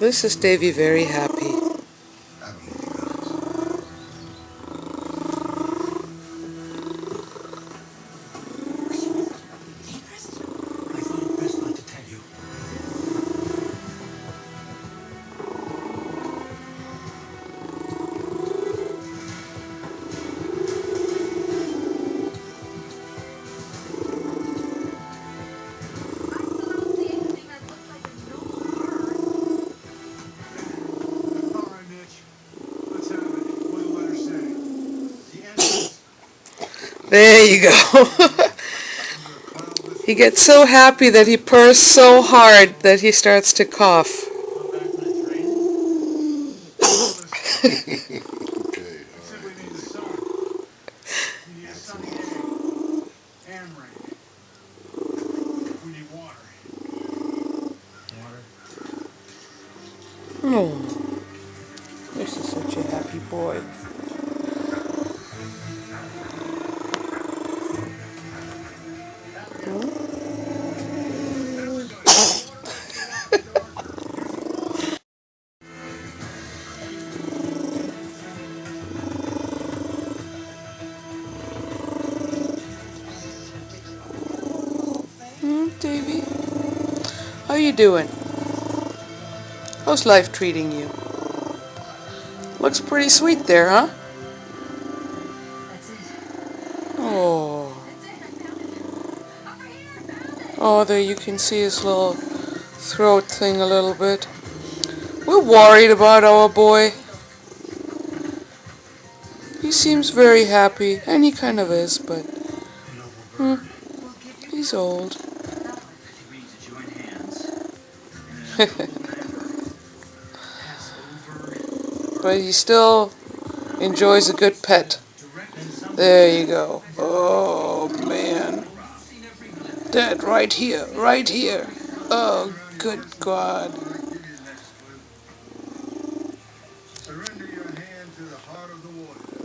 This is Davy very happy. There you go. He gets so happy that he purrs so hard that he starts to cough. Oh, this is such a happy boy. Davy, how you doing? How's life treating you? Looks pretty sweet there, huh? Oh. Oh, there you can see his little throat thing a little bit. We're worried about our boy. He seems very happy, and he kind of is, but he's old. But he still enjoys a good pet. There you go. Oh, man. That right here, right here. Oh, good God. Surrender your hand to the heart of the warrior.